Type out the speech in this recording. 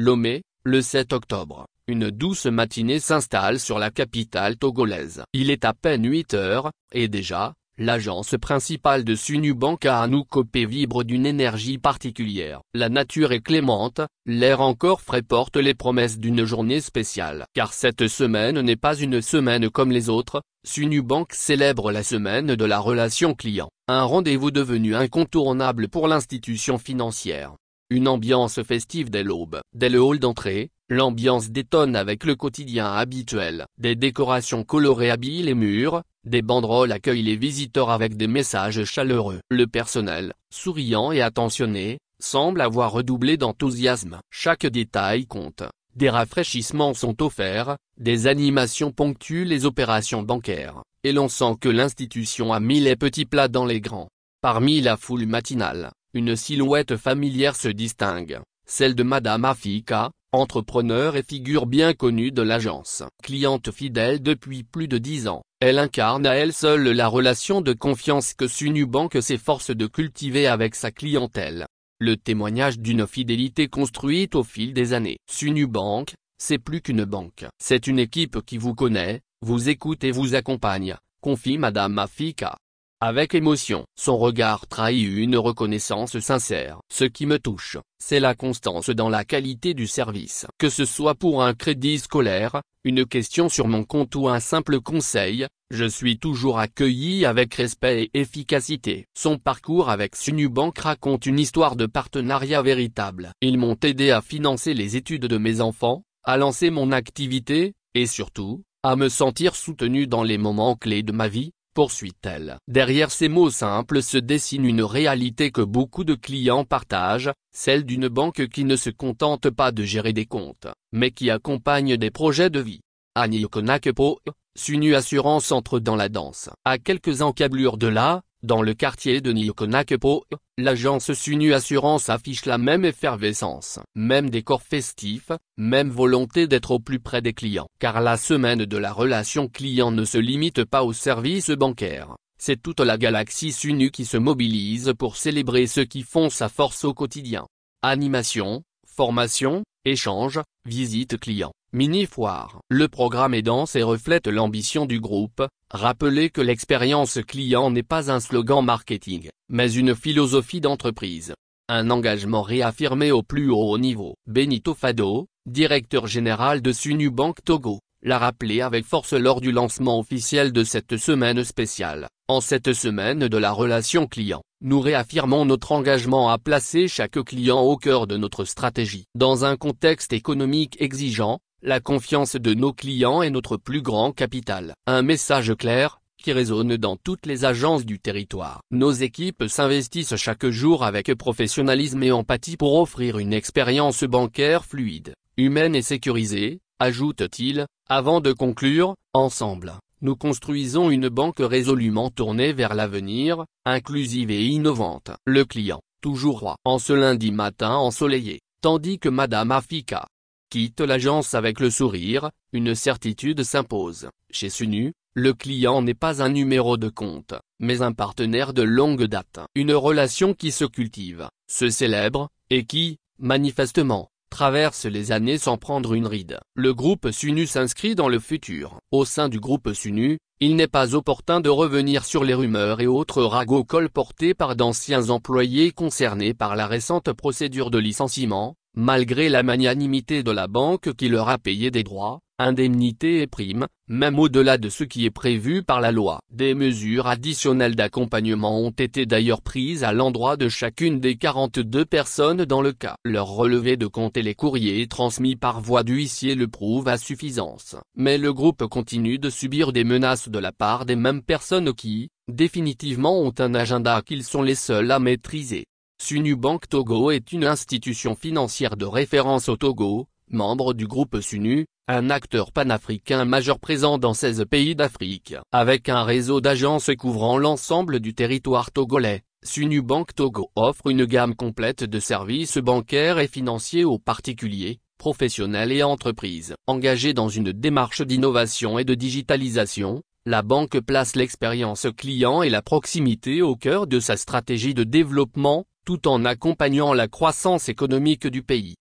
Lomé, le 7 octobre, une douce matinée s'installe sur la capitale togolaise. Il est à peine 8 heures, et déjà, l'agence principale de Sunu-Bank à Anoukopé vibre d'une énergie particulière. La nature est clémente, l'air encore frais porte les promesses d'une journée spéciale. Car cette semaine n'est pas une semaine comme les autres, Sunu-Bank célèbre la semaine de la relation client. Un rendez-vous devenu incontournable pour l'institution financière. Une ambiance festive dès l'aube. Dès le hall d'entrée, l'ambiance détonne avec le quotidien habituel. Des décorations colorées habillent les murs, des banderoles accueillent les visiteurs avec des messages chaleureux. Le personnel, souriant et attentionné, semble avoir redoublé d'enthousiasme. Chaque détail compte. Des rafraîchissements sont offerts, des animations ponctuent les opérations bancaires, et l'on sent que l'institution a mis les petits plats dans les grands. Parmi la foule matinale, une silhouette familière se distingue, celle de Madame Afika, entrepreneur et figure bien connue de l'agence. Cliente fidèle depuis plus de 10 ans, elle incarne à elle seule la relation de confiance que Sunu-Bank s'efforce de cultiver avec sa clientèle. Le témoignage d'une fidélité construite au fil des années. Sunu-Bank, c'est plus qu'une banque. C'est une équipe qui vous connaît, vous écoute et vous accompagne, confie Madame Afika. Avec émotion, son regard trahit une reconnaissance sincère. Ce qui me touche, c'est la constance dans la qualité du service. Que ce soit pour un crédit scolaire, une question sur mon compte ou un simple conseil, je suis toujours accueilli avec respect et efficacité. Son parcours avec Sunu-Bank raconte une histoire de partenariat véritable. Ils m'ont aidé à financer les études de mes enfants, à lancer mon activité, et surtout, à me sentir soutenu dans les moments clés de ma vie. Poursuit-elle. Derrière ces mots simples se dessine une réalité que beaucoup de clients partagent, celle d'une banque qui ne se contente pas de gérer des comptes, mais qui accompagne des projets de vie. À Niokonakepo, Sunu Assurance entre dans la danse. À quelques encablures de là, dans le quartier de Niokonakepo, l'agence Sunu Assurance affiche la même effervescence, même décor festif, même volonté d'être au plus près des clients. Car la semaine de la relation client ne se limite pas aux services bancaires, c'est toute la galaxie Sunu qui se mobilise pour célébrer ceux qui font sa force au quotidien. Animation, formation, échange, visite client, mini-foire. Le programme est dense et reflète l'ambition du groupe. Rappelez que l'expérience client n'est pas un slogan marketing, mais une philosophie d'entreprise. Un engagement réaffirmé au plus haut niveau. Benito Fado, directeur général de Sunu-Bank Togo, l'a rappelé avec force lors du lancement officiel de cette semaine spéciale. En cette semaine de la relation client, nous réaffirmons notre engagement à placer chaque client au cœur de notre stratégie. Dans un contexte économique exigeant, la confiance de nos clients est notre plus grand capital. Un message clair, qui résonne dans toutes les agences du territoire. Nos équipes s'investissent chaque jour avec professionnalisme et empathie pour offrir une expérience bancaire fluide, humaine et sécurisée, ajoute-t-il, avant de conclure, ensemble, nous construisons une banque résolument tournée vers l'avenir, inclusive et innovante. Le client, toujours roi. En ce lundi matin ensoleillé, tandis que Madame Afika quitte l'agence avec le sourire, une certitude s'impose. Chez Sunu, le client n'est pas un numéro de compte, mais un partenaire de longue date. Une relation qui se cultive, se célèbre, et qui, manifestement, traverse les années sans prendre une ride. Le groupe Sunu s'inscrit dans le futur. Au sein du groupe Sunu, il n'est pas opportun de revenir sur les rumeurs et autres ragots colportés par d'anciens employés concernés par la récente procédure de licenciement. Malgré la magnanimité de la banque qui leur a payé des droits, indemnités et primes, même au-delà de ce qui est prévu par la loi. Des mesures additionnelles d'accompagnement ont été d'ailleurs prises à l'endroit de chacune des 42 personnes dans le cas. Leur relevé de compte et les courriers transmis par voie d'huissier le prouvent à suffisance. Mais le groupe continue de subir des menaces de la part des mêmes personnes qui, définitivement ont un agenda qu'ils sont les seuls à maîtriser. Sunu-Bank Togo est une institution financière de référence au Togo, membre du groupe Sunu, un acteur panafricain majeur présent dans 16 pays d'Afrique. Avec un réseau d'agences couvrant l'ensemble du territoire togolais, Sunu-Bank Togo offre une gamme complète de services bancaires et financiers aux particuliers, professionnels et entreprises. Engagée dans une démarche d'innovation et de digitalisation, la banque place l'expérience client et la proximité au cœur de sa stratégie de développement, tout en accompagnant la croissance économique du pays.